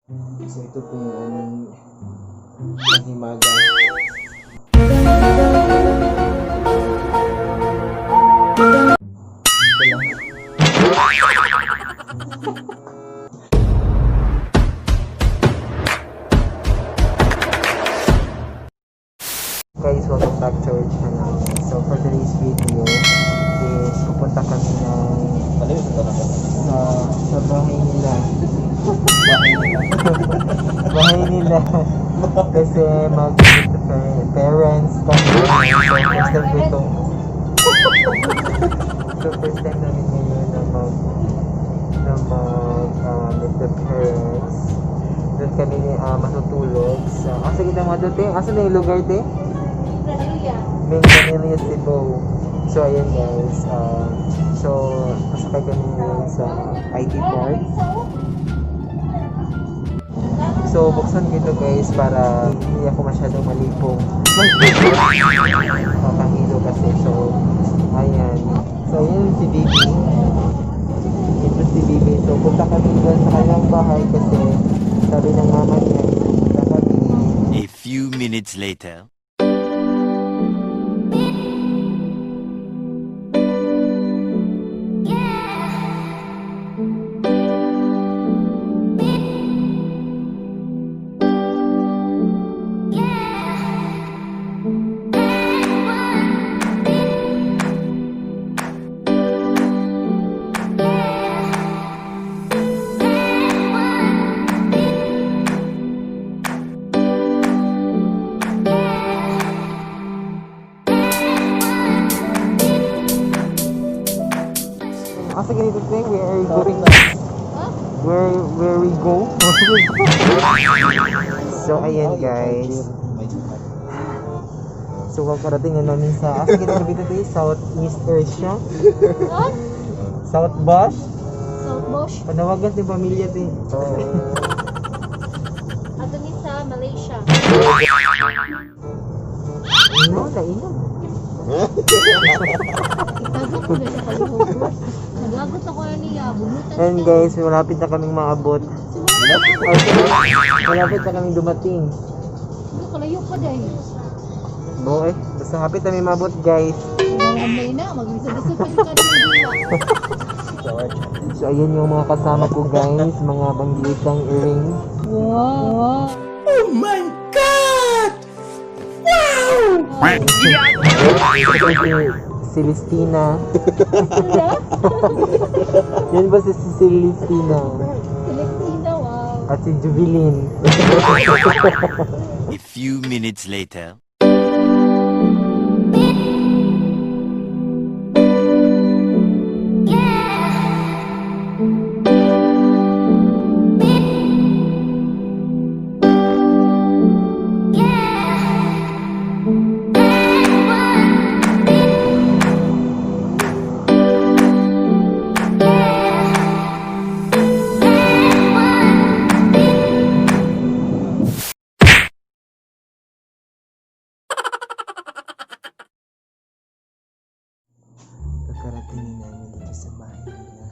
So ito po yung aming paghimaga. Guys, welcome back to our channel. So for today's video is pupunta kami sa bahay nila. Bahay nila. Kasi mag-visit parents kami. So first time namin ngayon na mag-meet the parents. Doon kami matutulog. So, asa kita mga doon, te? Asa na yung lugar, te? Main Manila, Cebu. So ayan guys, so pasakay kami ngayon sa IT Park. So buksan ko ito guys para hindi ako masyadong malipong. Makahilo kasi. So ayan. So ayan si Bibi. Ito si Bibi. So punta kami doon sa kanyang bahay kasi sabi ng mama niya punta kami. A few minutes later. Asa ganito thing? Where are you going? Where we go? So ayan guys. So kakarating na namin sa asa ganito dito Southeast Asia. What? South Bush? South Bush? Panawagan ni pamilya din. Ato ni sa Malaysia. Ino, lainom. Itagot ko na sa kalihog. Nagagot ako na niya. Bunutan And guys, malapit na kaming maabot. Malapit na kaming dumating. Ano, kalayo pa dahil. Oo eh, basta hapit na may maabot guys. Maramay na, magbisa-bisa pa yung kanila. So ayun yung mga kasama ko guys, mga banggitang earrings. Wow! Oh my God! Wow! Celestina. Yan ba si Celestina? Celestina, wow! At si Jubilin. A few minutes later. Kakaratingin namin dito sa bahay nila.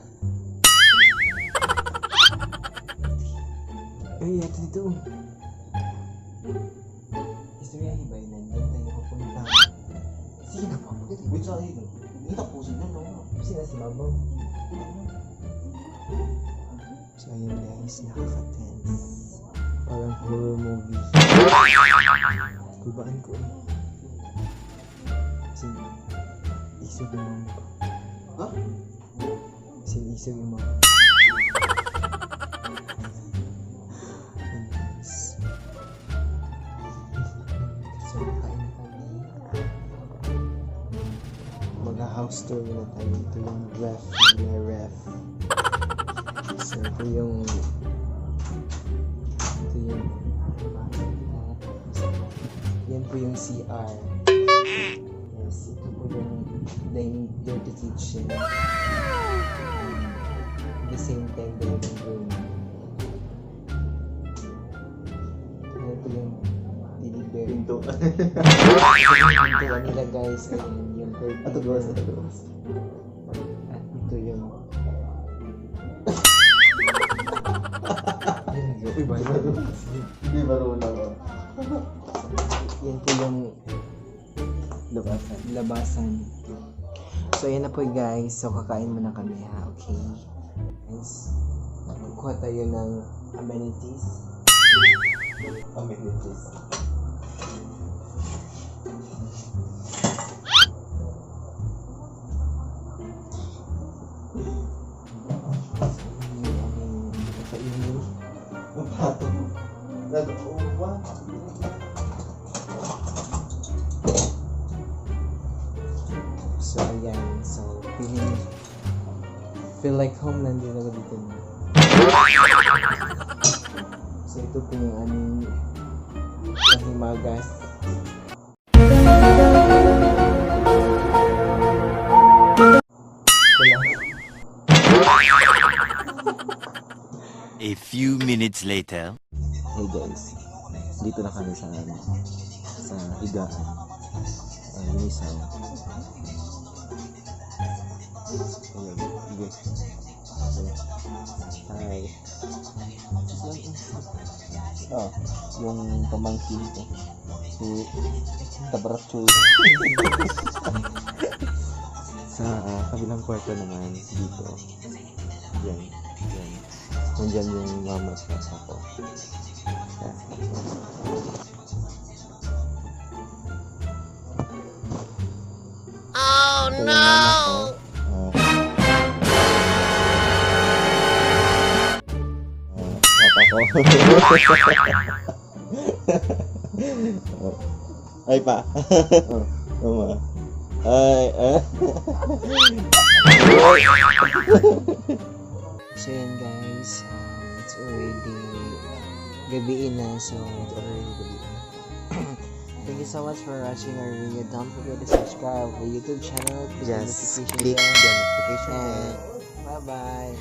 Ay, ito dito. Istorya hibay, nandyan tayo papunta. Sige na po. Wait sa akin. Hindi tapusin na, no? Sina si Babaw. So ayun guys, nakaka-tense. Parang horror movie. Kubaan ko eh. Kasi isog yung mama ko. Ha? Kasi isog yung mama ko. So kain na kami. Mag-house tour na tayo. Ito yung ref. Yung ref. So ito yung yan po yung CR. Yes, ito po yung dining dirty kitchen. At the same time, dining room. Yan po yung delivery. Pinto. Pintuan nila guys. Ayun yung curtain. At ito yung Uy, ba? Hindi marunong. Yan po yung labasan. So, ayan na po guys. So, kakain muna kami ha. Okay? Guys, kukuha tayo ng amenities. Amenities. Kainin. Ang pato. Nag-uwa. So, ayan. So, feel like home nandito ako dito. So, ito po yung aming pahimagas. A few minutes later. Hey guys, dito na kami sa higaan. Linisaw. Ayan, guys. Hi. Oh, yung pamangkin ko. Si Tabrachoy. Sa kabilang kwarto naman dito. Yan. Nandyan yung mama at papa ko. Oh no! Papa ko. Ay pa. Mama. Ay, So yan guys, it's already gabi na, so it's already gabi na. Thank you so much for watching our video. Don't forget to subscribe to our YouTube channel. Click the notification click bell. the notification bell. And bye bye.